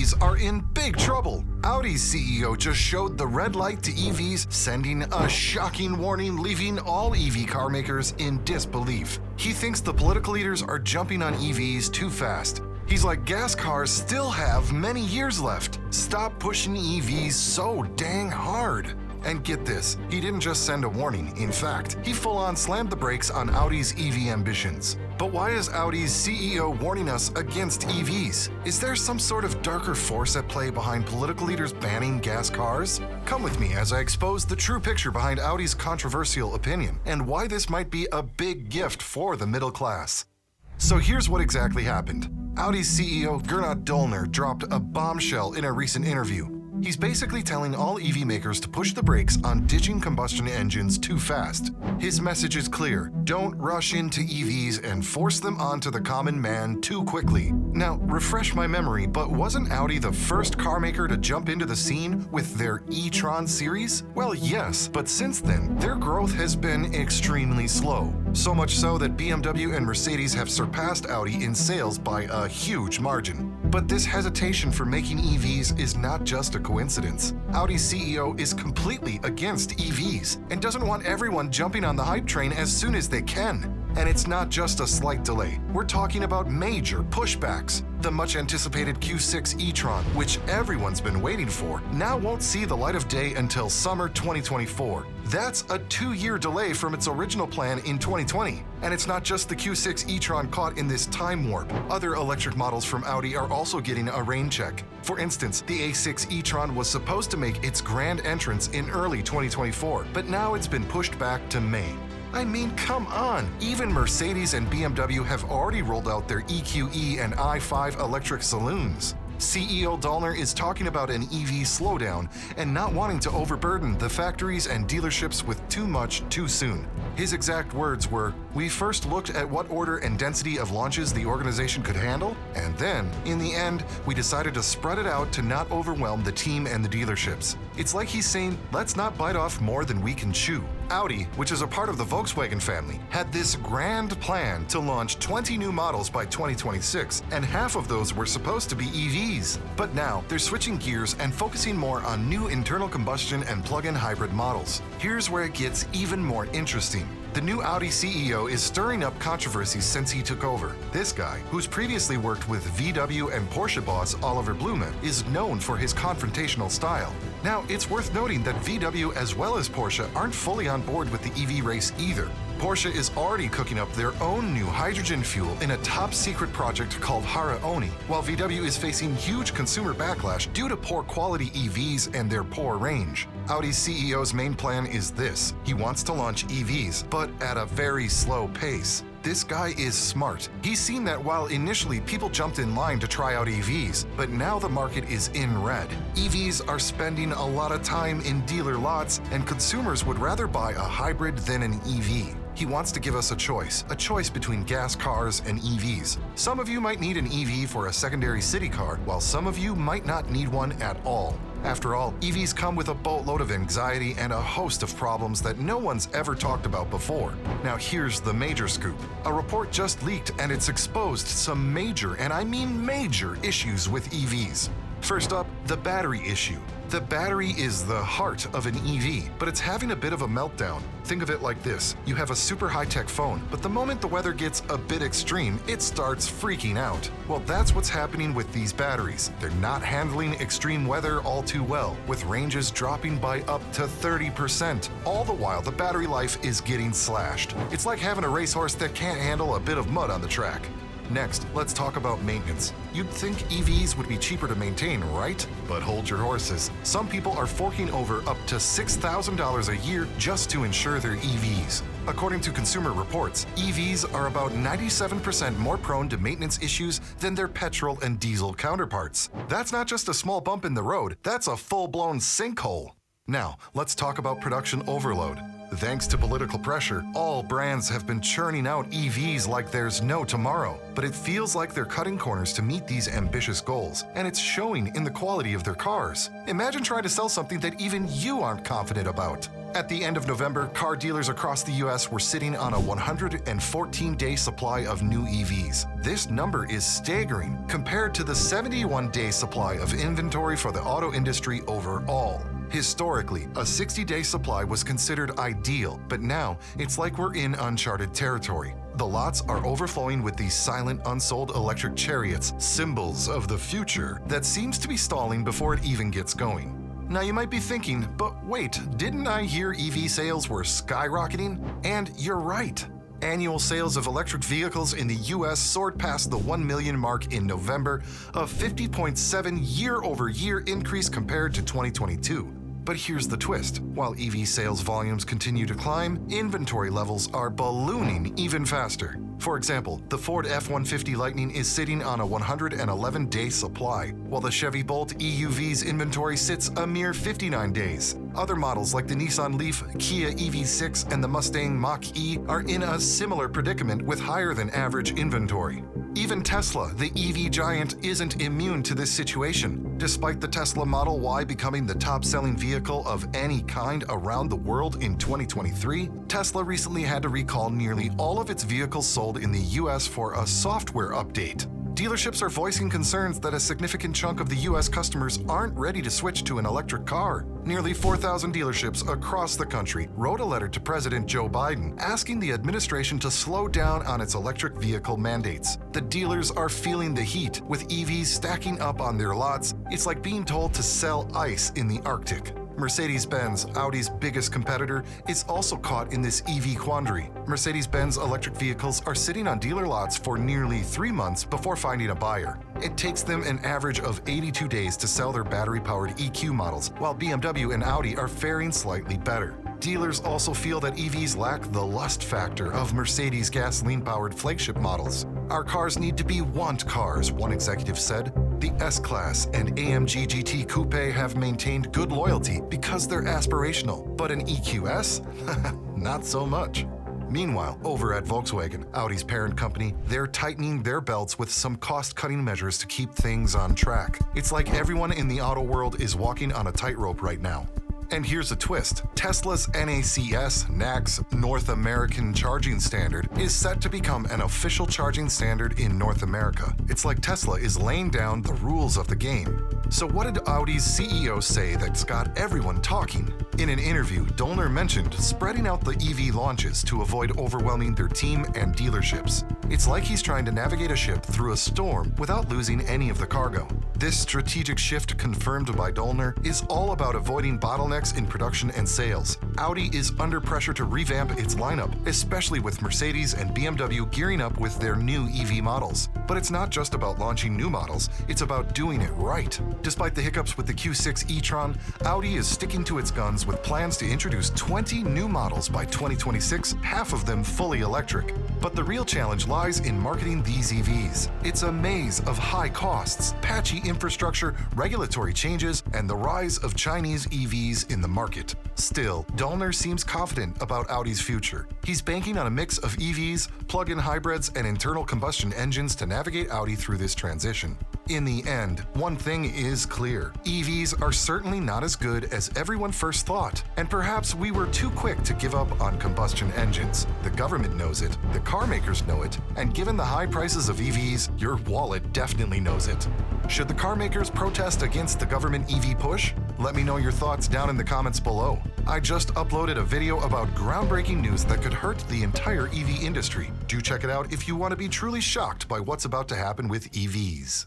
EVs are in big trouble. Audi's CEO just showed the red light to EVs, sending a shocking warning, leaving all EV car makers in disbelief. He thinks the political leaders are jumping on EVs too fast. He's like, gas cars still have many years left. Stop pushing EVs so dang hard. And get this, he didn't just send a warning. In fact, he full-on slammed the brakes on Audi's EV ambitions. But why is Audi's CEO warning us against EVs? Is there some sort of darker force at play behind political leaders banning gas cars? Come with me as I expose the true picture behind Audi's controversial opinion and why this might be a big gift for the middle class. So here's what exactly happened. Audi's CEO Gernot Döllner dropped a bombshell in a recent interview. He's basically telling all EV makers to push the brakes on ditching combustion engines too fast. His message is clear: don't rush into EVs and force them onto the common man too quickly. Now, refresh my memory, but wasn't Audi the first car maker to jump into the scene with their e-tron series? Well, yes, but since then, their growth has been extremely slow. So much so that BMW and Mercedes have surpassed Audi in sales by a huge margin. But this hesitation for making EVs is not just a coincidence. Audi's CEO is completely against EVs and doesn't want everyone jumping on the hype train as soon as they can. And it's not just a slight delay. We're talking about major pushbacks. The much-anticipated Q6 e-tron, which everyone's been waiting for, now won't see the light of day until summer 2024. That's a 2-year delay from its original plan in 2020. And it's not just the Q6 e-tron caught in this time warp. Other electric models from Audi are also getting a rain check. For instance, the A6 e-tron was supposed to make its grand entrance in early 2024, but now it's been pushed back to May. I mean, come on! Even Mercedes and BMW have already rolled out their EQE and i5 electric saloons. CEO Döllner is talking about an EV slowdown and not wanting to overburden the factories and dealerships with too much too soon. His exact words were, "We first looked at what order and density of launches the organization could handle, and then, in the end, we decided to spread it out to not overwhelm the team and the dealerships." It's like he's saying, let's not bite off more than we can chew. Audi, which is a part of the Volkswagen family, had this grand plan to launch 20 new models by 2026, and half of those were supposed to be EVs. But now, they're switching gears and focusing more on new internal combustion and plug-in hybrid models. Here's where it gets even more interesting. The new Audi CEO is stirring up controversies since he took over. This guy, who's previously worked with VW and Porsche boss Oliver Blume, is known for his confrontational style. Now, it's worth noting that VW as well as Porsche aren't fully on board with the EV race either. Porsche is already cooking up their own new hydrogen fuel in a top-secret project called Hara-Oni, while VW is facing huge consumer backlash due to poor quality EVs and their poor range. Audi's CEO's main plan is this: he wants to launch EVs, but at a very slow pace. This guy is smart. He's seen that while initially people jumped in line to try out EVs, but now the market is in red. EVs are spending a lot of time in dealer lots, and consumers would rather buy a hybrid than an EV. He wants to give us a choice between gas cars and EVs. Some of you might need an EV for a secondary city car, while some of you might not need one at all. After all, EVs come with a boatload of anxiety and a host of problems that no one's ever talked about before. Now here's the major scoop. A report just leaked and it's exposed some major, and I mean major, issues with EVs. First up, the battery issue. The battery is the heart of an EV, but it's having a bit of a meltdown. Think of it like this. You have a super high-tech phone, but the moment the weather gets a bit extreme, it starts freaking out. Well, that's what's happening with these batteries. They're not handling extreme weather all too well, with ranges dropping by up to 30%. All the while, the battery life is getting slashed. It's like having a racehorse that can't handle a bit of mud on the track. Next, let's talk about maintenance. You'd think EVs would be cheaper to maintain, right? But hold your horses. Some people are forking over up to $6,000 a year just to insure their EVs. According to Consumer Reports, EVs are about 97% more prone to maintenance issues than their petrol and diesel counterparts. That's not just a small bump in the road, that's a full-blown sinkhole. Now, let's talk about production overload. Thanks to political pressure, all brands have been churning out EVs like there's no tomorrow. But it feels like they're cutting corners to meet these ambitious goals, and it's showing in the quality of their cars. Imagine trying to sell something that even you aren't confident about. At the end of November, car dealers across the US were sitting on a 114-day supply of new EVs. This number is staggering compared to the 71-day supply of inventory for the auto industry overall. Historically, a 60-day supply was considered ideal, but now it's like we're in uncharted territory. The lots are overflowing with these silent, unsold electric chariots, symbols of the future that seems to be stalling before it even gets going. Now you might be thinking, but wait, didn't I hear EV sales were skyrocketing? And you're right. Annual sales of electric vehicles in the US soared past the 1 million mark in November, a 50.7 year-over-year increase compared to 2022. But here's the twist. While EV sales volumes continue to climb, inventory levels are ballooning even faster. For example, the Ford F-150 Lightning is sitting on a 111-day supply, while the Chevy Bolt EUV's inventory sits a mere 59 days. Other models like the Nissan Leaf, Kia EV6, and the Mustang Mach-E are in a similar predicament with higher than average inventory. Even Tesla, the EV giant, isn't immune to this situation. Despite the Tesla Model Y becoming the top-selling vehicle of any kind around the world in 2023, Tesla recently had to recall nearly all of its vehicles sold in the US for a software update. Dealerships are voicing concerns that a significant chunk of the US customers aren't ready to switch to an electric car. Nearly 4,000 dealerships across the country wrote a letter to President Joe Biden asking the administration to slow down on its electric vehicle mandates. The dealers are feeling the heat, with EVs stacking up on their lots. It's like being told to sell ice in the Arctic. Mercedes-Benz, Audi's biggest competitor, is also caught in this EV quandary. Mercedes-Benz electric vehicles are sitting on dealer lots for nearly 3 months before finding a buyer. It takes them an average of 82 days to sell their battery-powered EQ models, while BMW and Audi are faring slightly better. Dealers also feel that EVs lack the lust factor of Mercedes gasoline-powered flagship models. Our cars need to be want cars, one executive said. The S-Class and AMG GT Coupe have maintained good loyalty because they're aspirational, but an EQS? Not so much. Meanwhile, over at Volkswagen, Audi's parent company, they're tightening their belts with some cost-cutting measures to keep things on track. It's like everyone in the auto world is walking on a tightrope right now. And here's a twist. Tesla's NACS North American Charging Standard is set to become an official charging standard in North America. It's like Tesla is laying down the rules of the game. So what did Audi's CEO say that's got everyone talking? In an interview, Dollner mentioned spreading out the EV launches to avoid overwhelming their team and dealerships. It's like he's trying to navigate a ship through a storm without losing any of the cargo. This strategic shift, confirmed by Dollner, is all about avoiding bottlenecks in production and sales. Audi is under pressure to revamp its lineup, especially with Mercedes and BMW gearing up with their new EV models. But it's not just about launching new models, it's about doing it right. Despite the hiccups with the Q6 e-tron, Audi is sticking to its guns with plans to introduce 20 new models by 2026, half of them fully electric. But the real challenge lies in marketing these EVs. It's a maze of high costs, patchy infrastructure, regulatory changes, and the rise of Chinese EVs in the market. Still, Dollner seems confident about Audi's future. He's banking on a mix of EVs, plug-in hybrids, and internal combustion engines to navigate Audi through this transition. In the end, one thing is clear. EVs are certainly not as good as everyone first thought, and perhaps we were too quick to give up on combustion engines. The government knows it, the car makers know it, and given the high prices of EVs, your wallet definitely knows it. Should the car makers protest against the government EV push? Let me know your thoughts down in the comments below. I just uploaded a video about groundbreaking news that could hurt the entire EV industry. Do check it out if you want to be truly shocked by what's about to happen with EVs.